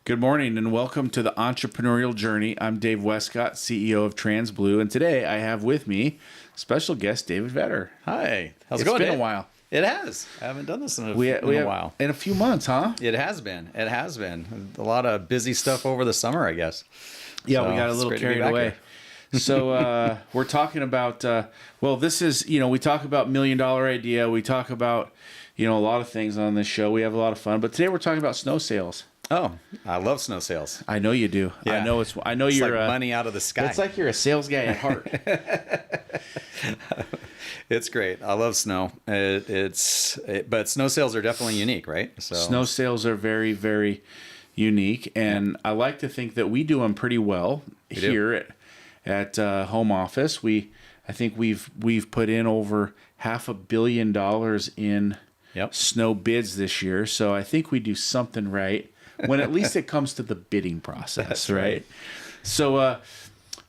Good morning and welcome to the Entrepreneurial Journey. I'm Dave Westcott, CEO of Transblue, and today I have with me special guest David Vetter. Hi. How's it It's going, been Dave? a while. It has. I haven't done this in a while. In a few months, huh? It has been. It has been. A lot of busy stuff over the summer, I guess. Yeah, So we got a it's little great to be carried back away. here. So we're talking about, this is, we talk about $1 million idea. We talk about, a lot of things on this show. We have a lot of fun. But today we're talking about snow sales. Oh, I love snow sales. I know you do. Yeah. I know It's you're like money out of the sky. It's like you're a sales guy at heart. It's great. I love snow. But snow sales are definitely unique, right? So Snow sales are very, very unique, and I like to think that we do them pretty well here at home office. I think we've put in over $500 million in snow bids this year, so I think we do something right when at least it comes to the bidding process. That's right. So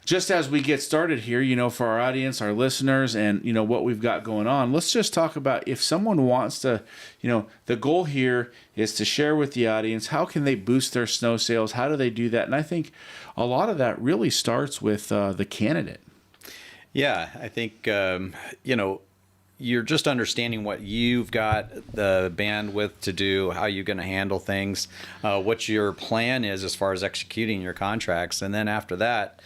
just as we get started here, for our audience, our listeners, and what we've got going on, let's just talk about if someone wants to, the goal here is to share with the audience, how can they boost their snow sales? How do they do that? And I think a lot of that really starts with the candidate. Yeah, I think, you're just understanding what you've got the bandwidth to do, how you're going to handle things, what your plan is as far as executing your contracts. And then after that,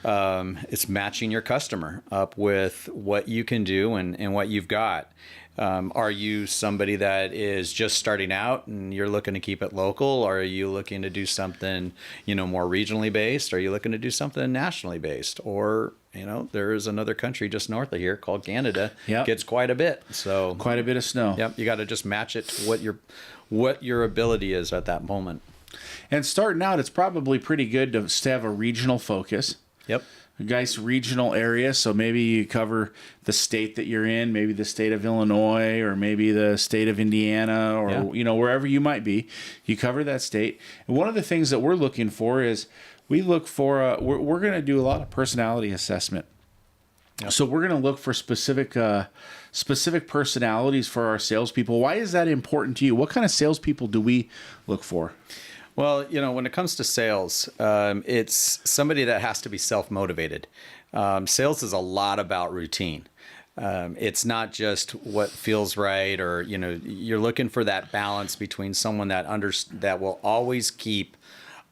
it's matching your customer up with what you can do and what you've got. Are you somebody that is just starting out and you're looking to keep it local? Or are you looking to do something, more regionally based? Are you looking to do something nationally based? Or, there is another country just north of here called Canada. Gets quite a bit. So quite a bit of snow. Yep. You got to just match it to what your ability is at that moment. And starting out, it's probably pretty good to have a regional focus. Yep. A nice regional area. So maybe you cover the state that you're in, maybe the state of Illinois, or maybe the state of Indiana, or, wherever you might be. You cover that state. And one of the things that we're looking for is we look for, we're going to do a lot of personality assessment. Yep. So we're going to look for specific personalities for our salespeople. Why is that important to you? What kind of salespeople do we look for? Well, when it comes to sales, it's somebody that has to be self-motivated. Sales is a lot about routine. It's not just what feels right, or, you're looking for that balance between someone that will always keep.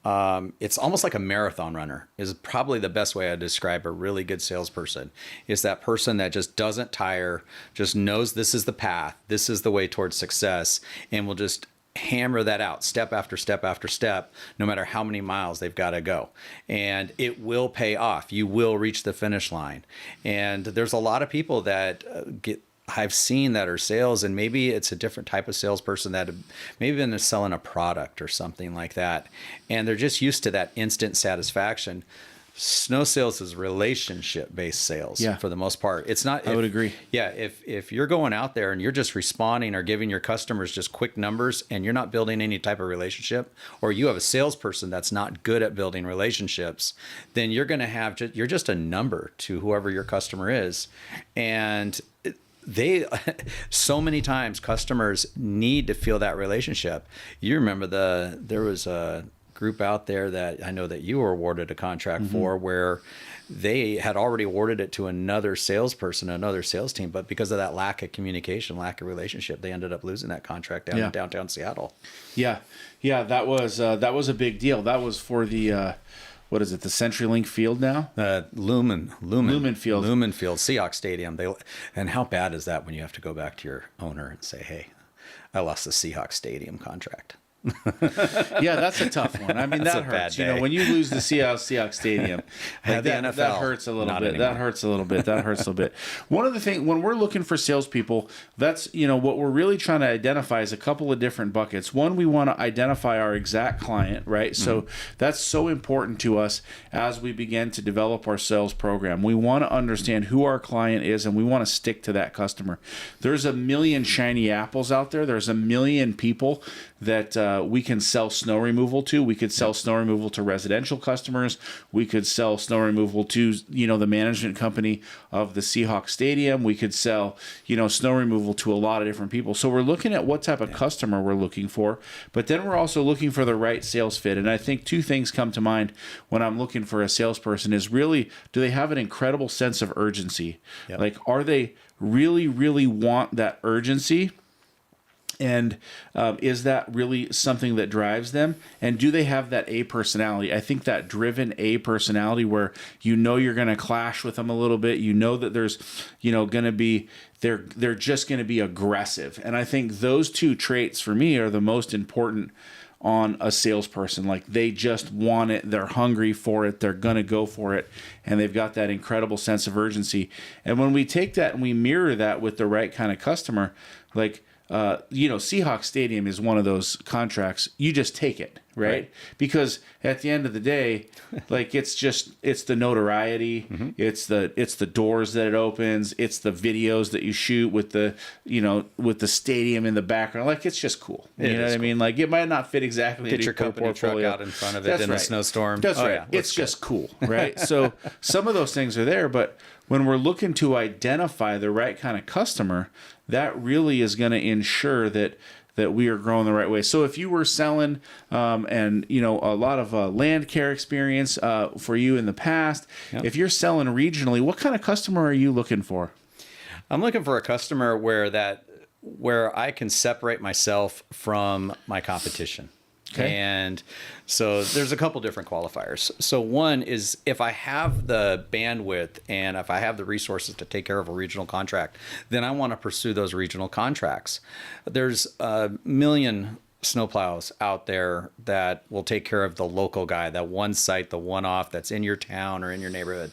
It's almost like a marathon runner is probably the best way I describe a really good salesperson. Is that person that just doesn't tire, just knows this is the path, this is the way towards success, and will just hammer that out step after step after step, no matter how many miles they've got to go. And it will pay off. You will reach the finish line. And there's a lot of people that I've seen that are sales, and maybe it's a different type of salesperson that maybe been selling a product or something like that. And they're just used to that instant satisfaction. Snow sales is relationship-based sales for the most part. It's not. I would agree. Yeah, if you're going out there and you're just responding or giving your customers just quick numbers and you're not building any type of relationship, or you have a salesperson that's not good at building relationships, then you're going to have you're just a number to whoever your customer is, and so many times customers need to feel that relationship. You remember there was a group out there that I know that you were awarded a contract for, where they had already awarded it to another salesperson, another sales team, but because of that lack of communication, lack of relationship, they ended up losing that contract down in downtown Seattle. Yeah, that was a big deal. That was for the what is it, the CenturyLink Field now? Lumen Field. Lumen Field, Seahawks Stadium. And how bad is that when you have to go back to your owner and say, "Hey, I lost the Seahawks Stadium contract." Yeah, that's a tough one. I mean, that hurts. When you lose the Seahawks Stadium, that hurts a little bit. That hurts a little bit. One of the things, when we're looking for salespeople, that's, what we're really trying to identify is a couple of different buckets. One, we want to identify our exact client, right? So that's so important to us as we begin to develop our sales program. We want to understand who our client is, and we want to stick to that customer. There's a million shiny apples out there. There's a million people that we can sell snow removal to. We could sell snow removal to residential customers. We could sell snow removal to, the management company of the Seahawks Stadium. We could sell, snow removal to a lot of different people. So we're looking at what type of customer we're looking for, but then we're also looking for the right sales fit. And I think two things come to mind when I'm looking for a salesperson is really, do they have an incredible sense of urgency? Yep. Like, are they really, really want that urgency? And is that really something that drives them? And do they have that A personality? I think that driven A personality where you're going to clash with them a little bit. That there's, going to be, they're just going to be aggressive. And I think those two traits for me are the most important on a salesperson. Like, they just want it. They're hungry for it. They're going to go for it. And they've got that incredible sense of urgency. And when we take that and we mirror that with the right kind of customer, like, Seahawks Stadium is one of those contracts. You just take it, right? Because at the end of the day, like, it's the notoriety, mm-hmm. it's the doors that it opens, it's the videos that you shoot with the stadium in the background. Like, it's just cool. You know what I mean? Like, it might not fit exactly. Get your company portfolio. Truck out in front of it in a snowstorm. That's right. Yeah, it's just cool, right? So some of those things are there, but when we're looking to identify the right kind of customer, that really is going to ensure that we are growing the right way. So if you were selling and a lot of land care experience for you in the past, if you're selling regionally, what kind of customer are you looking for? I'm looking for a customer where I can separate myself from my competition. Okay. And so there's a couple different qualifiers. So one is, if I have the bandwidth and if I have the resources to take care of a regional contract, then I want to pursue those regional contracts. There's a million snowplows out there that will take care of the local guy, that one site, the one off that's in your town or in your neighborhood.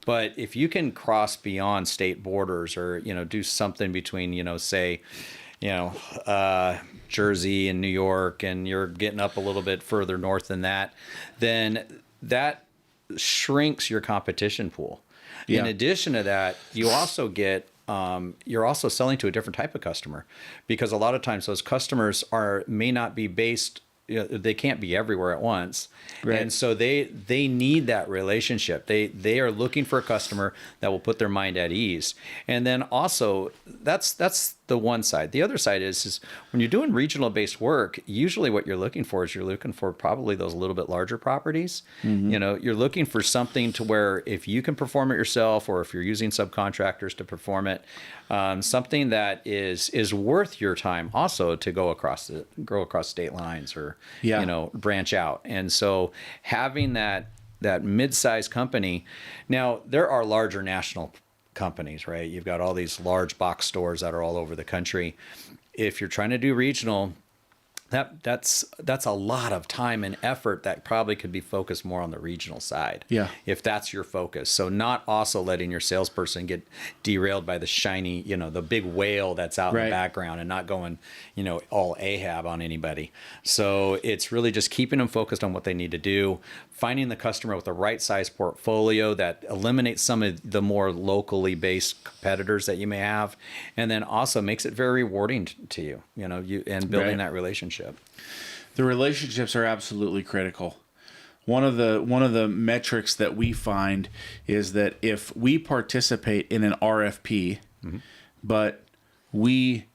But if you can cross beyond state borders or, do something between, say, Jersey and New York, and you're getting up a little bit further north than that, then that shrinks your competition pool. Yeah. In addition to that, you also get you're also selling to a different type of customer, because a lot of times those customers may not be based. They can't be everywhere at once. Right. And so they need that relationship. They are looking for a customer that will put their mind at ease. And then also, that's the one side. The other side is when you're doing regional based work, usually what you're looking for probably those a little bit larger properties. Mm-hmm. You're looking for something to where if you can perform it yourself, or if you're using subcontractors to perform it, something that is worth your time also to go across state lines or branch out. And so having that mid-sized company, now there are larger national companies, right? You've got all these large box stores that are all over the country. If you're trying to do regional, that's a lot of time and effort that probably could be focused more on the regional side. Yeah. If that's your focus. So not also letting your salesperson get derailed by the shiny, the big whale that's out in the background, and not going, all Ahab on anybody. So it's really just keeping them focused on what they need to do, finding the customer with the right size portfolio that eliminates some of the more locally based competitors that you may have, and then also makes it very rewarding to you, and building that relationship. The relationships are absolutely critical. One of the metrics that we find is that if we participate in an RFP, mm-hmm. but we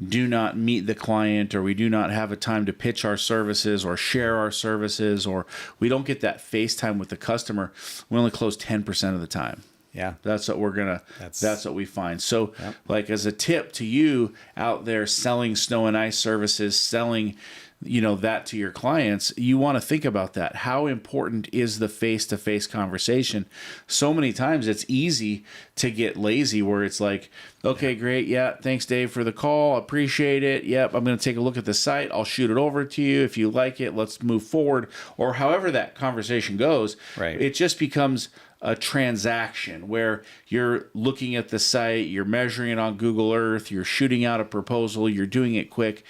do not meet the client, or we do not have a time to pitch our services or share our services, or we don't get that face time with the customer, we only close 10% of the time. Yeah, that's what that's what we find. So, like, as a tip to you out there selling snow and ice services, selling, that to your clients, you want to think about that. How important is the face-to-face conversation? So many times it's easy to get lazy, where it's like, okay, great. Yeah. Thanks, Dave, for the call. Appreciate it. Yep. I'm going to take a look at the site. I'll shoot it over to you. If you like it, let's move forward. Or however that conversation goes, it just becomes a transaction where you're looking at the site, you're measuring it on Google Earth, you're shooting out a proposal, you're doing it quick.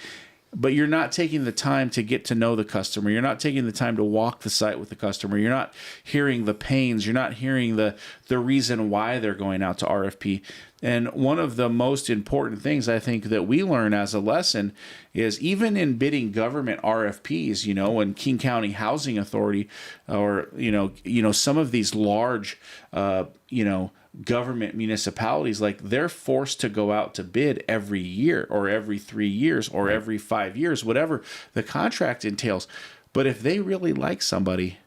but you're not taking the time to get to know the customer. You're not taking the time to walk the site with the customer. You're not hearing the pains. You're not hearing the reason why they're going out to RFP. And one of the most important things I think that we learn as a lesson is even in bidding government RFPs, when King County Housing Authority or, some of these large, government municipalities, like they're forced to go out to bid every year or every 3 years or every 5 years, whatever the contract entails. But if they really like somebody,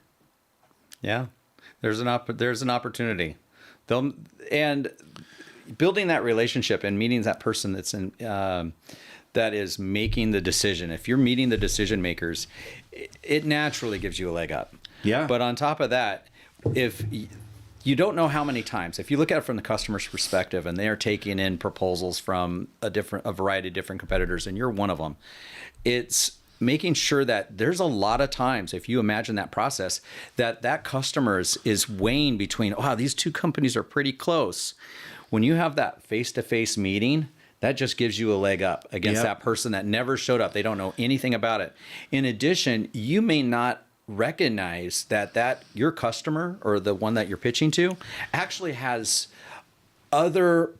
there's an opportunity. And building that relationship and meeting that person that's in that is making the decision. If you're meeting the decision makers, it naturally gives you a leg up. Yeah. But on top of that, if you don't know how many times, if you look at it from the customer's perspective and they are taking in proposals from a variety of different competitors and you're one of them, it's making sure that there's a lot of times, if you imagine that process, that customer is weighing between, wow, these two companies are pretty close. When you have that face-to-face meeting, that just gives you a leg up against that person that never showed up. They don't know anything about it. In addition, you may not recognize that your customer or the one that you're pitching to actually has other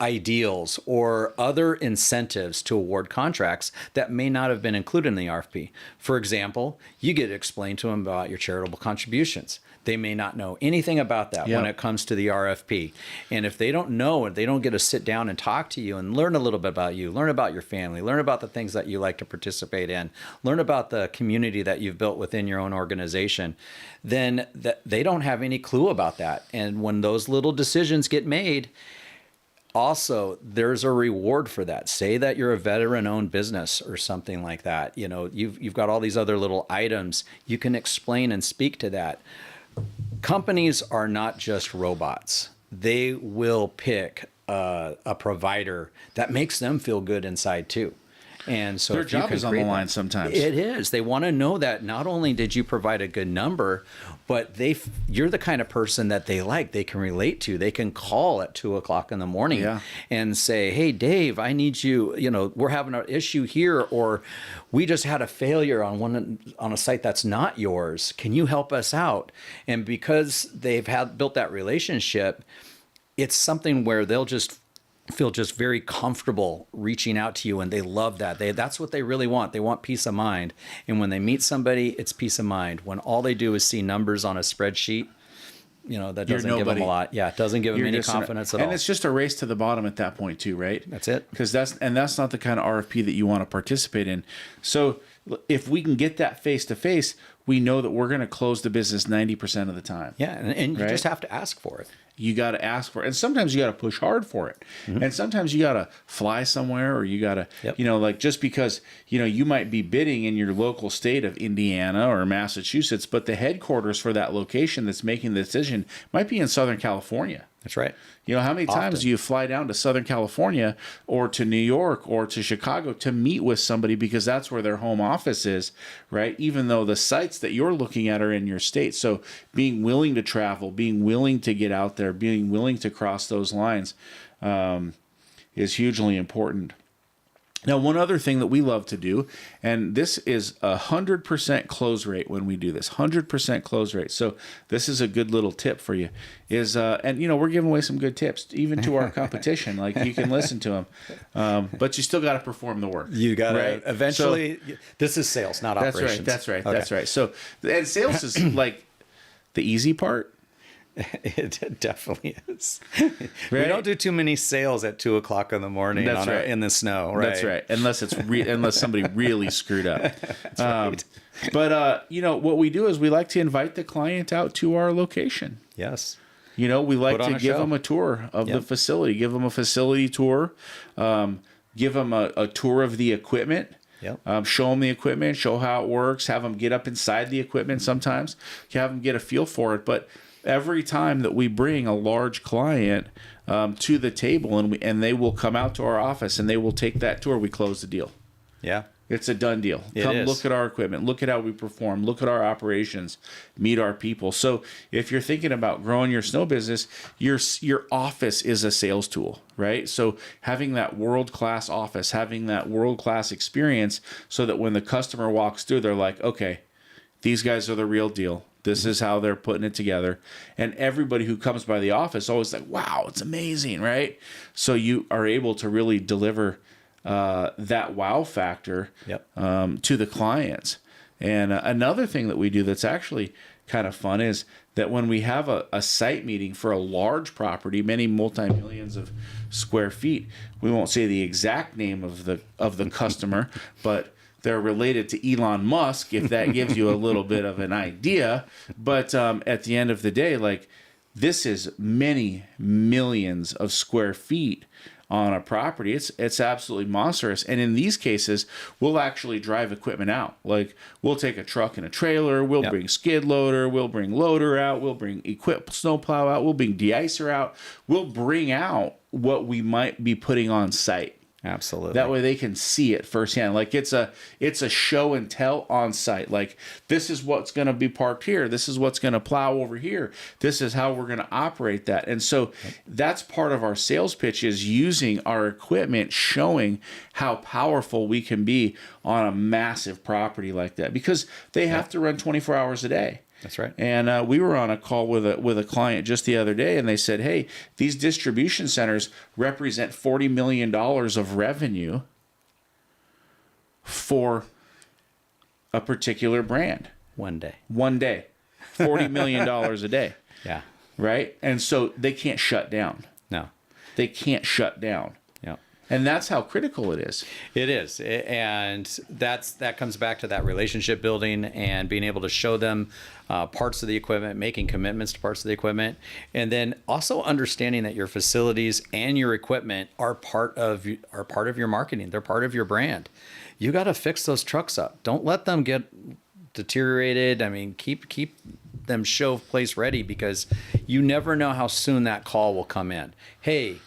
ideals or other incentives to award contracts that may not have been included in the RFP. For example, you get to explain to them about your charitable contributions. They may not know anything about that when it comes to the RFP. And if they don't know and they don't get to sit down and talk to you and learn a little bit about you, learn about your family, learn about the things that you like to participate in, learn about the community that you've built within your own organization, then they don't have any clue about that. And when those little decisions get made, also, there's a reward for that. Say that you're a veteran-owned business or something like that. You've got all these other little items. You can explain and speak to that. Companies are not just robots. They will pick a provider that makes them feel good inside too. And so their job is on the line sometimes. It is. They want to know that not only did you provide a good number, but you're the kind of person that they like, they can relate to. They can call at 2:00 in the morning and say, hey, Dave, I need you, we're having an issue here, or we just had a failure on a site that's not yours. Can you help us out? And because they've built that relationship, it's something where they'll just feel just very comfortable reaching out to you, and they love that. That's what they really want. They want peace of mind. And when they meet somebody, it's peace of mind. When all they do is see numbers on a spreadsheet, that doesn't give them a lot. Yeah, it doesn't give them any confidence at all. And it's just a race to the bottom at that point too, right? That's it. Because that's not the kind of RFP that you want to participate in. So if we can get that face-to-face, we know that we're going to close the business 90% of the time. Yeah, and you just have to ask for it. You got to ask for it. And sometimes you got to push hard for it. Mm-hmm. And sometimes you got to fly somewhere, or you got to, just because, you might be bidding in your local state of Indiana or Massachusetts, but the headquarters for that location that's making the decision might be in Southern California. That's right. How many times do you fly down to Southern California or to New York or to Chicago to meet with somebody because that's where their home office is, right? Even though the sites that you're looking at are in your state. So being willing to travel, being willing to get out there, being willing to cross those lines is hugely important. Now, one other thing that we love to do, and this is 100% close rate when we do this, 100% close rate. So this is a good little tip for you, is, and we're giving away some good tips, even to our competition. Like, you can listen to them, but you still got to perform the work. You got to, eventually, this is sales, not operations. That's right. So, and sales is like the easy part. It definitely is. Right? We don't do too many sales at 2:00 in the morning in the snow. Right? That's right. Unless unless somebody really screwed up. That's right. But what we do is we like to invite the client out to our location. Yes. We like to give them a tour of the facility. Give them a facility tour. Give them a tour of the equipment. Yep. Show them the equipment. Show how it works. Have them get up inside the equipment. Sometimes have them get a feel for it. But every time that we bring a large client to the table and they will come out to our office and they will take that tour, we close the deal. Yeah. It's a done deal. Come look at our equipment. Look at how we perform. Look at our operations. Meet our people. So if you're thinking about growing your snow business, your office is a sales tool, right? So having that world-class office, having that world-class experience so that when the customer walks through, they're like, okay, these guys are the real deal. This is how they're putting it together. And everybody who comes by the office always like, wow, it's amazing, right? So you are able to really deliver that wow factor to the clients. And another thing that we do that's actually kind of fun is that when we have a site meeting for a large property, many multi-millions of square feet, we won't say the exact name of the customer, but they're related to Elon Musk, if that gives you a little bit of an idea. But at the end of the day, like, this is many millions of square feet on a property. It's absolutely monstrous. And in these cases, we'll actually drive equipment out. Like, we'll take a truck and a trailer, we'll bring skid loader, we'll bring loader out, we'll bring snowplow out, we'll bring de-icer out. We'll bring out what we might be putting on site. Absolutely. That way they can see it firsthand. Like, it's a show and tell on site. Like, this is what's going to be parked here. This is what's going to plow over here. This is how we're going to operate that. And so that's part of our sales pitch, is using our equipment, showing how powerful we can be on a massive property like that, because they have to run 24 hours a day. That's right. And we were on a call with a client just the other day, and they said, hey, these distribution centers represent $40 million of revenue for a particular brand. One day. $40 million a day. Yeah. Right? And so they can't shut down. No. They can't shut down. Yeah. And that's how critical it is. It is. And that comes back to that relationship building and being able to show them parts of the equipment, making commitments to parts of the equipment, and then also understanding that your facilities and your equipment are part of your marketing. They're part of your brand. You got to fix those trucks up. Don't let them get deteriorated. I mean, keep them show place ready, because you never know how soon that call will come in. Hey,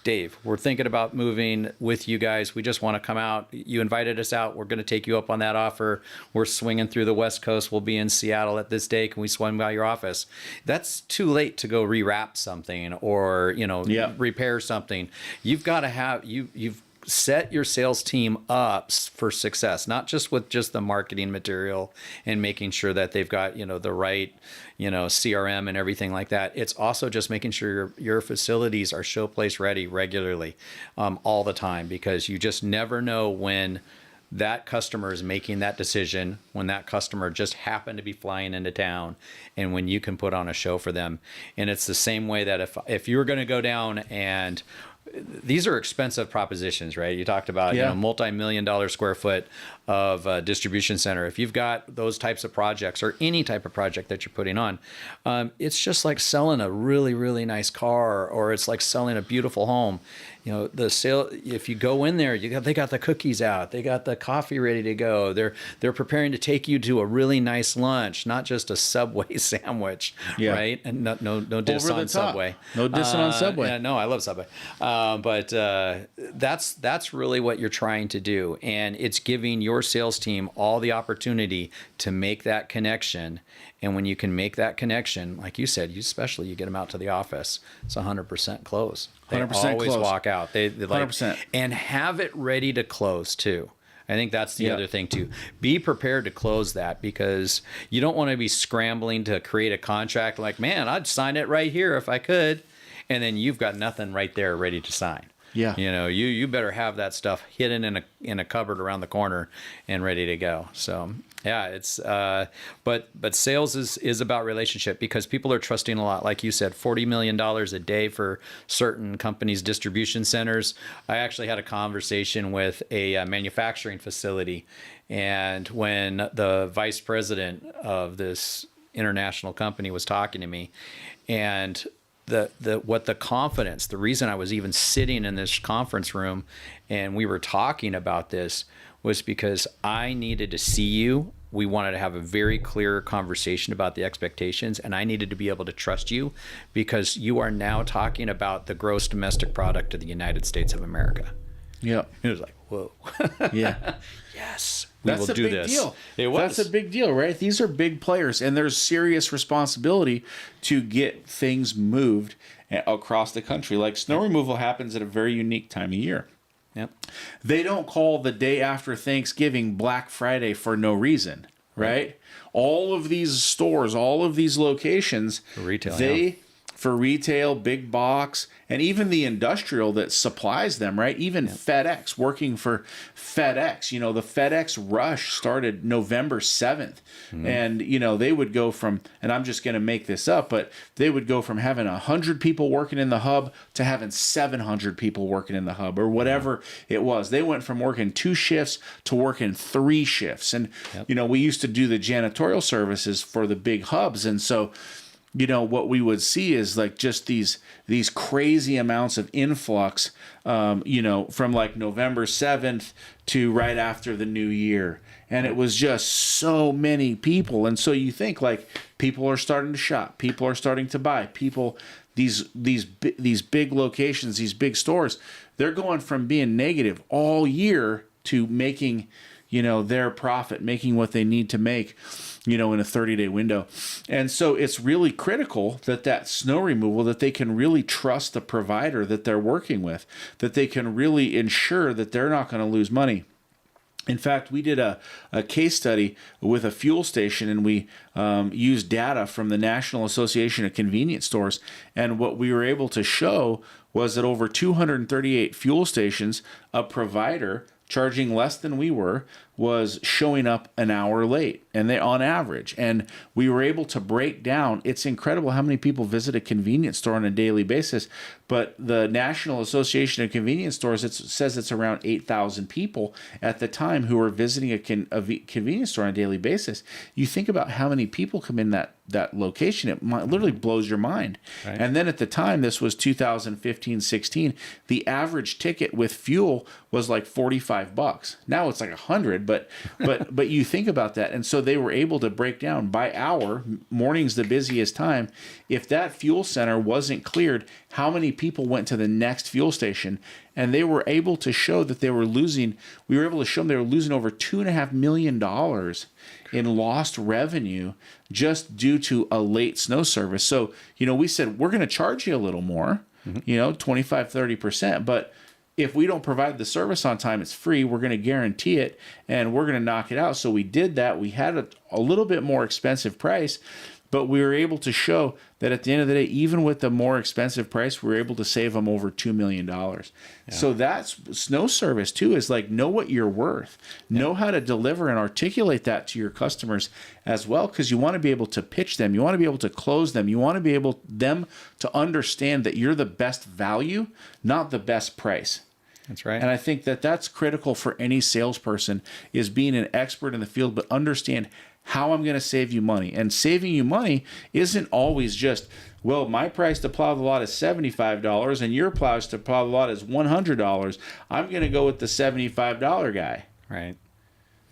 Dave, we're thinking about moving with you guys. We just want to come out. You invited us out. We're going to take you up on that offer. We're swinging through the West Coast. We'll be in Seattle at this day. Can we swing by your office? That's too late to go rewrap something or, repair something. You've got to have, you've set your sales team up for success, not just with just the marketing material and making sure that they've got, the right, CRM and everything like that. It's also just making sure your facilities are show place ready regularly, all the time, because you just never know when that customer is making that decision, when that customer just happened to be flying into town, and when you can put on a show for them. And it's the same way that if you were going to go down, and these are expensive propositions, right? You talked about multi-million-dollar square foot of distribution center. If you've got those types of projects, or any type of project that you're putting on, it's just like selling a really, really nice car, or it's like selling a beautiful home. The sale, if you go in there, they got the cookies out, they got the coffee ready to go. They're preparing to take you to a really nice lunch, not just a Subway sandwich, right? And no diss on Subway. No dissing on Subway. Yeah, no, I love Subway. But that's really what you're trying to do, and it's giving your sales team all the opportunity to make that connection. And when you can make that connection, like you said, you get them out to the office, it's 100% close. They 100% always close. walk out. They 100%. And have it ready to close too. I think that's the other thing too. Be prepared to close that, because you don't want to be scrambling to create a contract like, man, I'd sign it right here if I could. And then you've got nothing right there ready to sign. Yeah. You better have that stuff hidden in a cupboard around the corner and ready to go. So yeah, it's but sales is about relationship, because people are trusting a lot. Like you said, $40 million a day for certain companies' distribution centers. I actually had a conversation with a manufacturing facility, and when the vice president of this international company was talking to me, and the confidence, the reason I was even sitting in this conference room and we were talking about this was because I needed to see you. We wanted to have a very clear conversation about the expectations, and I needed to be able to trust you, because you are now talking about the gross domestic product of the United States of America. Yeah. It was like, whoa. Yeah. Yes. That's a big deal. It was. That's a big deal, right? These are big players, and there's serious responsibility to get things moved across the country. Like snow removal happens at a very unique time of year. Yep. They don't call the day after Thanksgiving Black Friday for no reason, right? All of these stores, all of these locations, for retail, big box, and even the industrial that supplies them, right? Even FedEx, working for FedEx, you know, the FedEx rush started November 7th. And, you know, they would go from, and I'm just going to make this up, but they would go from having 100 people working in the hub to having 700 people working in the hub or whatever it was. They went from working 2 shifts to working 3 shifts. And, you know, we used to do the janitorial services for the big hubs. And so, you know, what we would see is like just these crazy amounts of influx, you know, from like November 7th to right after the new year. And it was just so many people. And so you think like people are starting to shop, people are starting to buy, people, these big locations, these big stores, they're going from being negative all year to making, you know, their profit, making what they need to make, you know, in a 30-day window. And so it's really critical that snow removal, that they can really trust the provider that they're working with, that they can really ensure that they're not going to lose money. In fact, we did a case study with a fuel station, and we used data from the National Association of Convenience Stores. And what we were able to show was that over 238 fuel stations, a provider charging less than we were was showing up an hour late, and they on average. And we were able to break down, it's incredible how many people visit a convenience store on a daily basis, but the National Association of Convenience Stores, it says it's around 8,000 people at the time who are visiting a convenience store on a daily basis. You think about how many people come in that location, it literally blows your mind. Right. And then at the time, this was 2015-16, the average ticket with fuel was like $45. Now it's like $100, but you think about that. And so they were able to break down by hour, morning's the busiest time. If that fuel center wasn't cleared, how many people went to the next fuel station? And they were able to show that they were losing, we were able to show them they were losing over $2.5 million in lost revenue just due to a late snow service. So, you know, we said, we're going to charge you a little more, you know, 25, 30%, but if we don't provide the service on time, it's free. We're going to guarantee it, and we're going to knock it out. So we did that. We had a little bit more expensive price, but we were able to show that at the end of the day, even with the more expensive price, we were able to save them over $2 million. Yeah. So that's snow service too, is like, know what you're worth, know how to deliver and articulate that to your customers as well. Cause you want to be able to pitch them. You want to be able to close them. You want to be able them to understand that you're the best value, not the best price. That's right. And I think that that's critical for any salesperson, is being an expert in the field, but understand how I'm going to save you money. And saving you money isn't always just, well, my price to plow the lot is $75 and your price to plow the lot is $100. I'm going to go with the $75 guy. Right.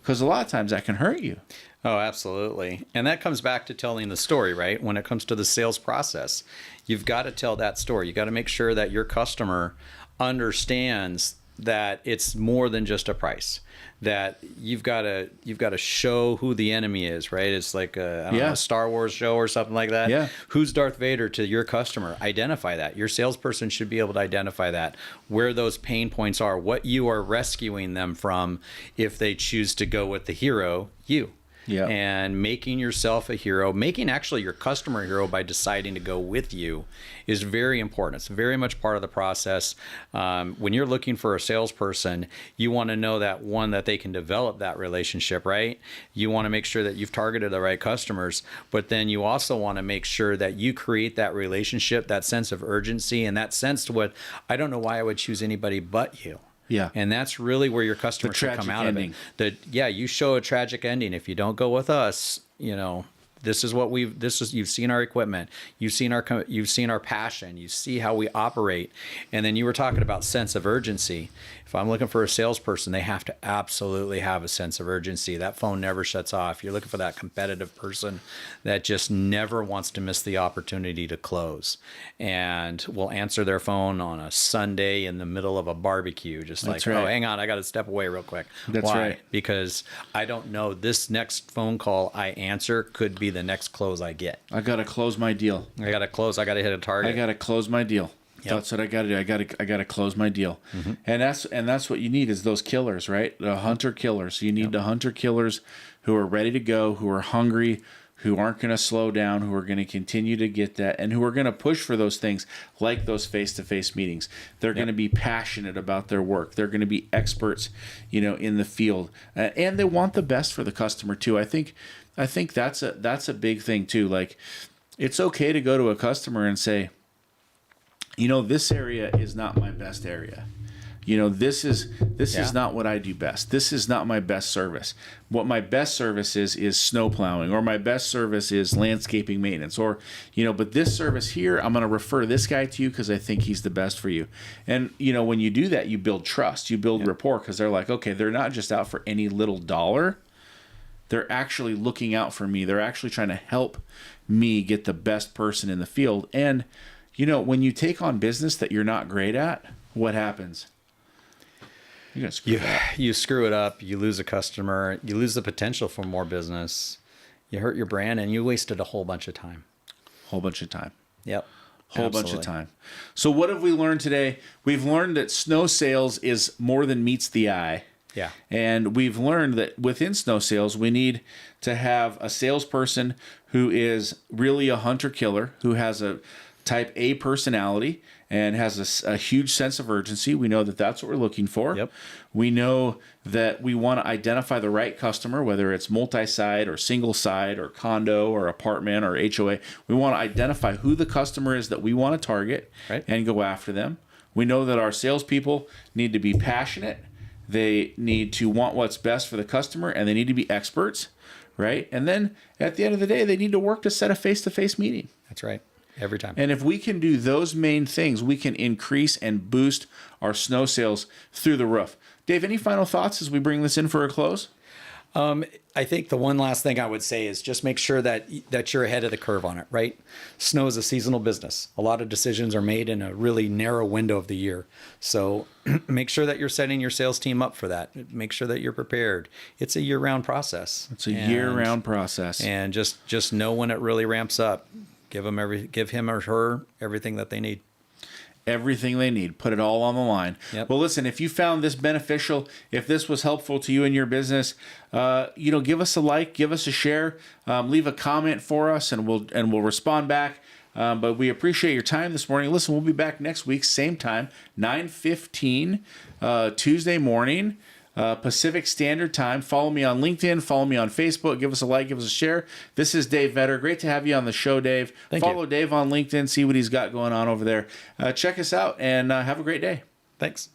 Because a lot of times that can hurt you. Oh, absolutely. And that comes back to telling the story, right? When it comes to the sales process, you've got to tell that story. You got to make sure that your customer understands that it's more than just a price, that you've got to show who the enemy is, right? It's like a Star Wars show or something like that. Yeah. Who's Darth Vader to your customer? Identify that. Your salesperson should be able to identify that, where those pain points are, what you are rescuing them from if they choose to go with the hero, you. Yeah. And making yourself a hero, making actually your customer a hero by deciding to go with you is very important. It's very much part of the process. When you're looking for a salesperson, you want to know that, one, that they can develop that relationship, right? You want to make sure that you've targeted the right customers, but then you also want to make sure that you create that relationship, that sense of urgency, and that sense to what, I don't know why I would choose anybody but you. Yeah. And that's really where your customer should come out ending. Of it. You show a tragic ending. If you don't go with us, you know, you've seen our equipment, you've seen our passion, you see how we operate. And then you were talking about sense of urgency. If I'm looking for a salesperson, they have to absolutely have a sense of urgency. That phone never shuts off. You're looking for that competitive person that just never wants to miss the opportunity to close, and will answer their phone on a Sunday in the middle of a barbecue, just like, oh, hang on, I got to step away real quick. That's Why? right. Because I don't know, this next phone call I answer could be the next close I get. I got to close my deal. I got to close. I got to hit a target. I got to close my deal. Yep. That's what I got to do. I got to close my deal. Mm-hmm. And that's what you need, is those killers, right? The hunter killers. You need the hunter killers who are ready to go, who are hungry, who aren't going to slow down, who are going to continue to get that, and who are going to push for those things like those face-to-face meetings. They're going to be passionate about their work. They're going to be experts, in the field, and they want the best for the customer too. I think that's a big thing too. Like, it's okay to go to a customer and say, this area is not my best area. This is not what I do best. This is not my best service. What my best service is snow plowing, or my best service is landscaping maintenance, or, but this service here, I'm going to refer this guy to you because I think he's the best for you. And, when you do that, you build trust, you build rapport, because they're like, okay, they're not just out for any little dollar. They're actually looking out for me. They're actually trying to help me get the best person in the field. And, when you take on business that you're not great at, what happens? You screw it up. You lose a customer. You lose the potential for more business. You hurt your brand, and you wasted a whole bunch of time. Yep. Whole bunch of time. So what have we learned today? We've learned that snow sales is more than meets the eye. Yeah. And we've learned that within snow sales, we need to have a salesperson who is really a hunter-killer, who has a type A personality and has a huge sense of urgency. We know that that's what we're looking for. Yep. We know that we want to identify the right customer, whether it's multi-site or single-site or condo or apartment or HOA. We want to identify who the customer is that we want to target and go after them. We know that our salespeople need to be passionate. They need to want what's best for the customer, and they need to be experts, right? And then at the end of the day, they need to work to set a face-to-face meeting. That's right. Every time. And if we can do those main things, we can increase and boost our snow sales through the roof. Dave, any final thoughts as we bring this in for a close? I think the one last thing I would say is just make sure that you're ahead of the curve on it, right? Snow is a seasonal business. A lot of decisions are made in a really narrow window of the year. So make sure that you're setting your sales team up for that. Make sure that you're prepared. It's a year-round process. Year-round process. And just know when it really ramps up. Give him or her everything that they need. Everything they need. Put it all on the line. Yep. Well, listen, if you found this beneficial, if this was helpful to you and your business, give us a like, give us a share, leave a comment for us, and we'll respond back. But we appreciate your time this morning. Listen, we'll be back next week, same time, 9:15 Tuesday morning. Pacific Standard Time. Follow me on LinkedIn. Follow me on Facebook. Give us a like. Give us a share. This is Dave Vetter. Great to have you on the show, Dave. Follow Dave on LinkedIn. See what he's got going on over there. Check us out and have a great day. Thanks.